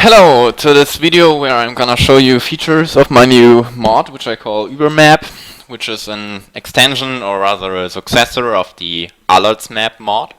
Hello to this video where I'm gonna show you features of my new mod, which I call UberMap, which is an extension or rather a successor of the Alerts Map mod.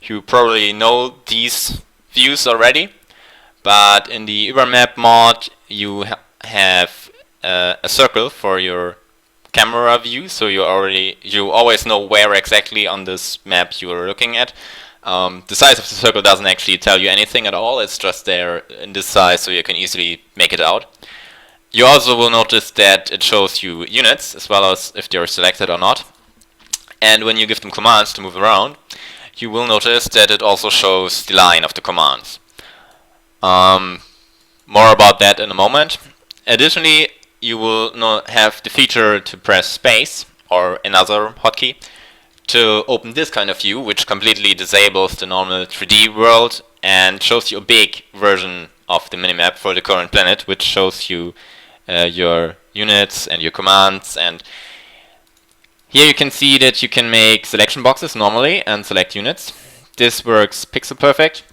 You probably know these views already, but in the UberMap mod you have a circle for your camera view, so you always know where exactly on this map you are looking at. The size of the circle doesn't actually tell you anything at all, it's just there in this size so you can easily make it out. You also will notice that it shows you units as well as if they're selected or not. And when you give them commands to move around, you will notice that it also shows the line of the commands. More about that in a moment. Additionally, you will have the feature to press space or another hotkey to open this kind of view, which completely disables the normal 3D world and shows you a big version of the minimap for the current planet, which shows you your units and your commands. And here you can see that you can make selection boxes normally and select units. This works pixel perfect,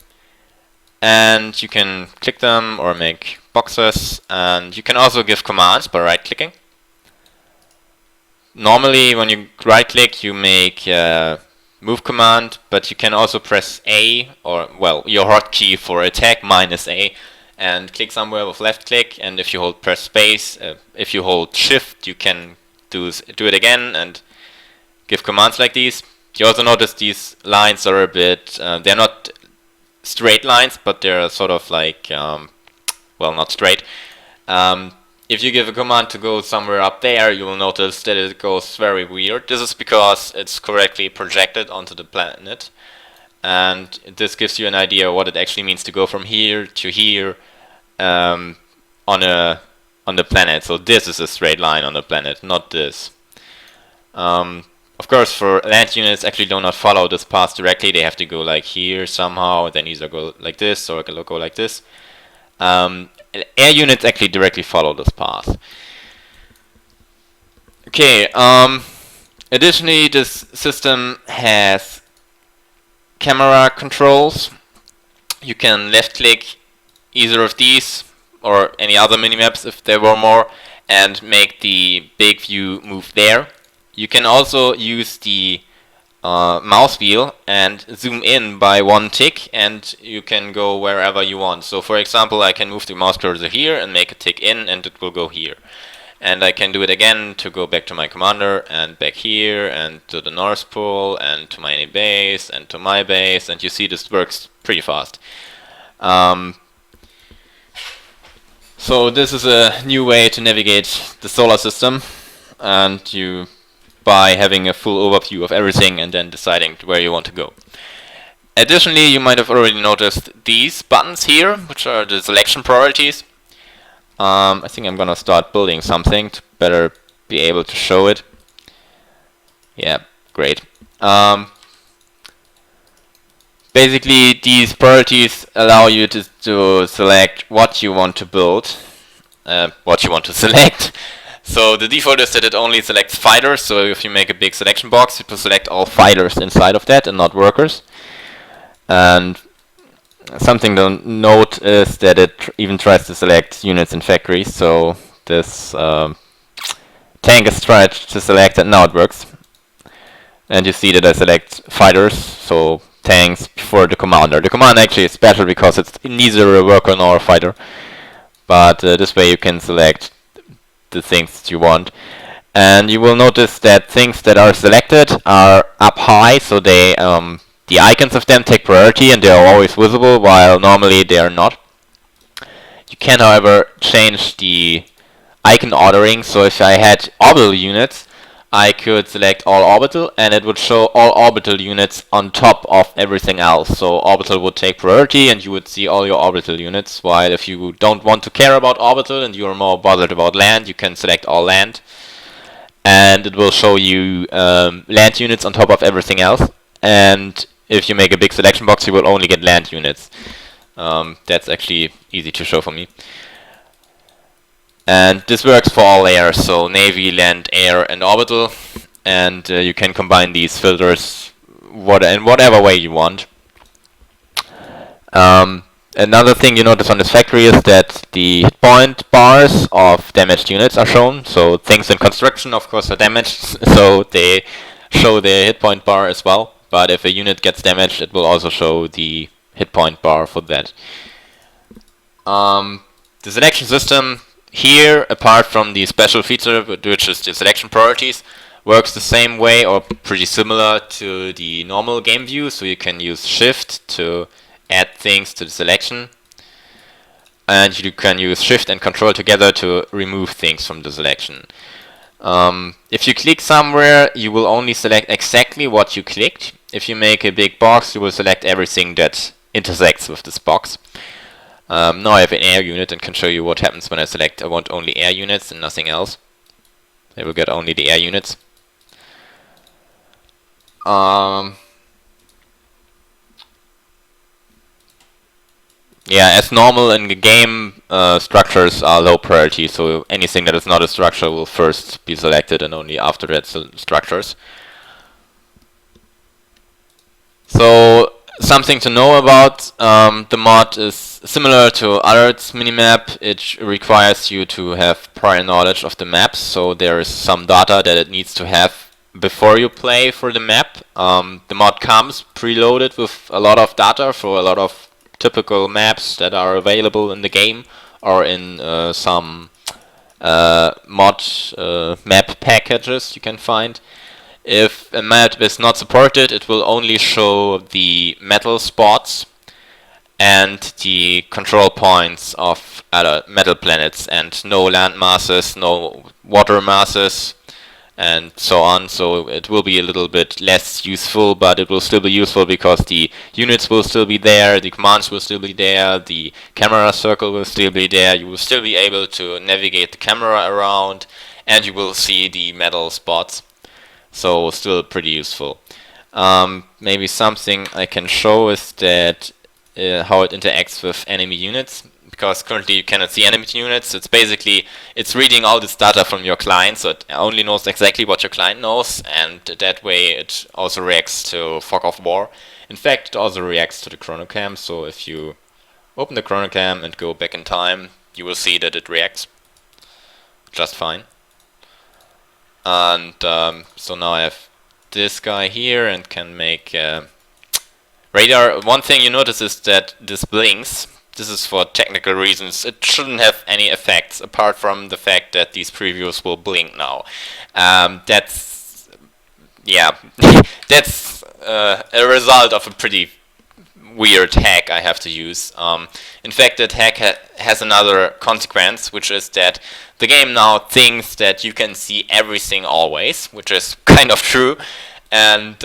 and you can click them or make boxes, and you can also give commands by right clicking. Normally when you right click you make move command, but you can also press A or, well, your hotkey for attack -A and click somewhere with left click, and if you hold press space, if you hold shift you can do it again and give commands like these. You also notice these lines are a bit, they're not straight lines, but they're sort of like, well, not straight. If you give a command to go somewhere up there, you will notice that it goes very weird. This is because it's correctly projected onto the planet, and this gives you an idea what it actually means to go from here to here on the planet. So this is a straight line on the planet, not this. Of course, for land units actually do not follow this path directly. They have to go like here somehow, then either go like this or go like this. Air units actually directly follow this path. Okay, additionally this system has camera controls. You can left click either of these or any other minimaps if there were more and make the big view move there. You can also use the mouse wheel and zoom in by one tick, and you can go wherever you want. So for example, I can move the mouse cursor here and make a tick in, and it will go here. And I can do it again to go back to my commander and back here and to the North Pole and to my base and to my base, and you see this works pretty fast. So this is a new way to navigate the solar system, and you by having a full overview of everything and then deciding where you want to go. Additionally, you might have already noticed these buttons here, which are the selection priorities. I think I'm gonna start building something to better be able to show it. Yeah, great. Basically, these priorities allow you to select what you want to build, what you want to select. So the default is that it only selects fighters, so if you make a big selection box, it will select all fighters inside of that and not workers. And something to note is that it even tries to select units in factories, so this tank is tried to select, and now it works. And you see that I select fighters, so tanks, before the commander. The commander actually is special because it's neither a worker nor a fighter, but this way you can select the things that you want. And you will notice that things that are selected are up high, so they the icons of them take priority and they are always visible, while normally they are not. You can, however, change the icon ordering, so if I had orbital units, I could select all orbital and it would show all orbital units on top of everything else. So orbital would take priority and you would see all your orbital units, while if you don't want to care about orbital and you are more bothered about land, you can select all land and it will show you land units on top of everything else. And if you make a big selection box, you will only get land units. That's actually easy to show for me. And this works for all layers, so Navy, Land, Air, and Orbital. And you can combine these filters in whatever way you want. Another thing you notice on this factory is that the hit point bars of damaged units are shown. So things in construction, of course, are damaged, so they show the hit point bar as well. But if a unit gets damaged, it will also show the hit point bar for that. The selection system here, apart from the special feature, which is the selection priorities, works the same way or pretty similar to the normal game view. So you can use Shift to add things to the selection, and you can use Shift and Control together to remove things from the selection. If you click somewhere, you will only select exactly what you clicked. If you make a big box, you will select everything that intersects with this box. Now I have an air unit and can show you what happens when I select I want only air units and nothing else. I will get only the air units. Yeah, as normal in the game, structures are low priority, so anything that is not a structure will first be selected and only after that structures. So something to know about the mod is similar to others minimap. It requires you to have prior knowledge of the maps, so there is some data that it needs to have before you play for the map. The mod comes preloaded with a lot of data for a lot of typical maps that are available in the game or in some mod map packages you can find. If a map is not supported, it will only show the metal spots and the control points of other metal planets, and no land masses, no water masses, and so on. So it will be a little bit less useful, but it will still be useful because the units will still be there, the commands will still be there, the camera circle will still be there, you will still be able to navigate the camera around, and you will see the metal spots. So still pretty useful. Maybe something I can show is that how it interacts with enemy units, because currently you cannot see enemy units. It's basically, it's reading all this data from your client, so it only knows exactly what your client knows, and that way it also reacts to fog of war. In fact, it also reacts to the chronocam, so if you open the chronocam and go back in time, you will see that it reacts just fine. And so now I have this guy here and can make radar. One thing you notice is that this blinks. This is for technical reasons. It shouldn't have any effects apart from the fact that these previews will blink now. That's, yeah, that's a result of a pretty weird hack I have to use. In fact, that hack has another consequence, which is that the game now thinks that you can see everything always, which is kind of true, and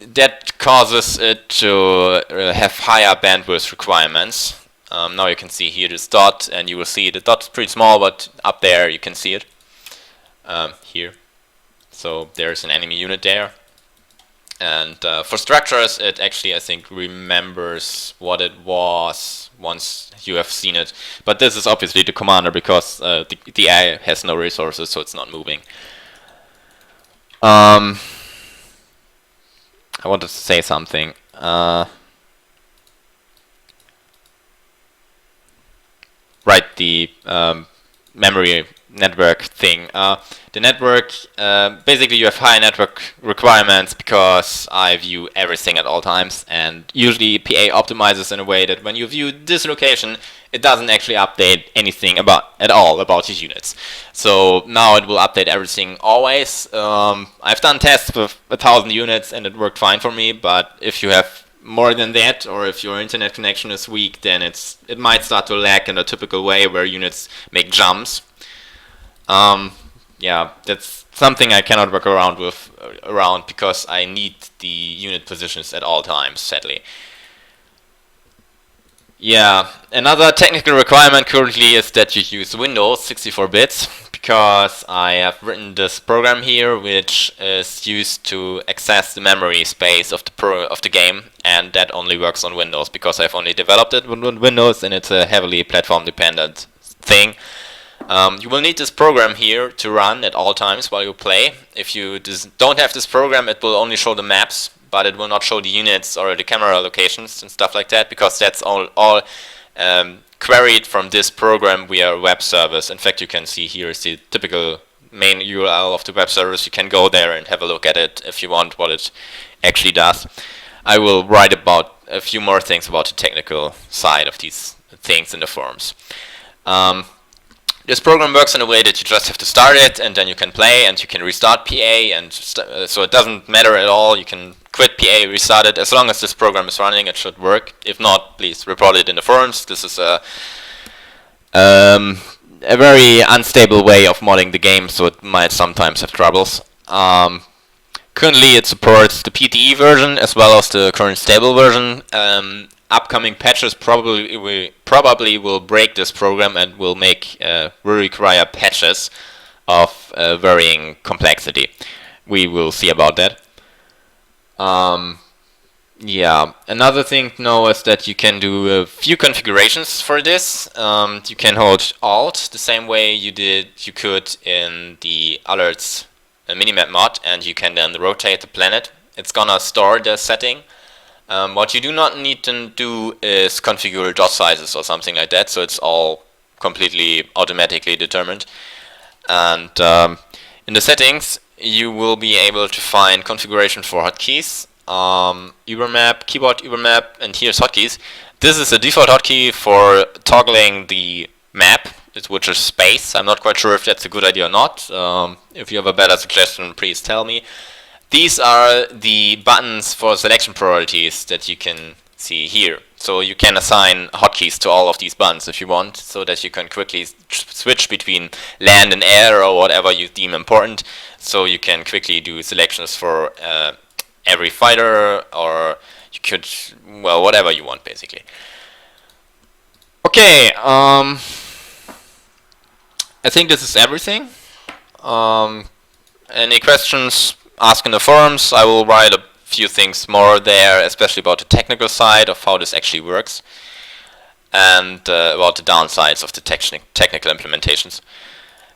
that causes it to have higher bandwidth requirements. Now you can see here this dot, and you will see the dot's pretty small, but up there you can see it here. So there's an enemy unit there. And for structures, it actually, I think, remembers what it was once you have seen it. But this is obviously the commander, because the AI has no resources, so it's not moving. I wanted to say something. Right, the memory network thing. The network, basically you have high network requirements because I view everything at all times, and usually PA optimizes in a way that when you view this location, it doesn't actually update anything at all about your units. So now it will update everything always. I've done tests with 1,000 units and it worked fine for me, but if you have more than that, or if your internet connection is weak, then it might start to lag in a typical way where units make jumps. Yeah, that's something I cannot work around because I need the unit positions at all times, sadly. Yeah, another technical requirement currently is that you use Windows 64 bits, because I have written this program here which is used to access the memory space of the game, and that only works on Windows because I've only developed it on Windows and it's a heavily platform dependent thing. You will need this program here to run at all times while you play. If you don't have this program, it will only show the maps, but it will not show the units or the camera locations and stuff like that, because that's all queried from this program via a web service. In fact, you can see here is the typical main URL of the web service. You can go there and have a look at it if you want what it actually does. I will write about a few more things about the technical side of these things in the forums. This program works in a way that you just have to start it, and then you can play, and you can restart PA, and so it doesn't matter at all. You can quit PA, restart it. As long as this program is running, it should work. If not, please report it in the forums. This is a very unstable way of modding the game, so it might sometimes have troubles. Currently, it supports the PTE version as well as the current stable version. Upcoming patches probably will break this program and will require patches of varying complexity. We will see about that. Yeah, another thing to know is that you can do a few configurations for this. You can hold Alt the same way you could in the Alerts minimap mod, and you can then rotate the planet. It's gonna store the setting. What you do not need to do is configure dot sizes or something like that, so it's all completely automatically determined. And in the settings, you will be able to find configuration for hotkeys, UberMap, keyboard UberMap, and here's hotkeys. This is a default hotkey for toggling the map, which is space. I'm not quite sure if that's a good idea or not. If you have a better suggestion, please tell me. These are the buttons for selection priorities that you can see here. So you can assign hotkeys to all of these buttons if you want, so that you can quickly switch between land and air or whatever you deem important. So you can quickly do selections for every fighter, or you could, well, whatever you want basically. Okay, I think this is everything. Any questions? Ask in the forums. I will write a few things more there, especially about the technical side of how this actually works, and about the downsides of the technical implementations.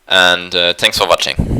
And thanks for watching.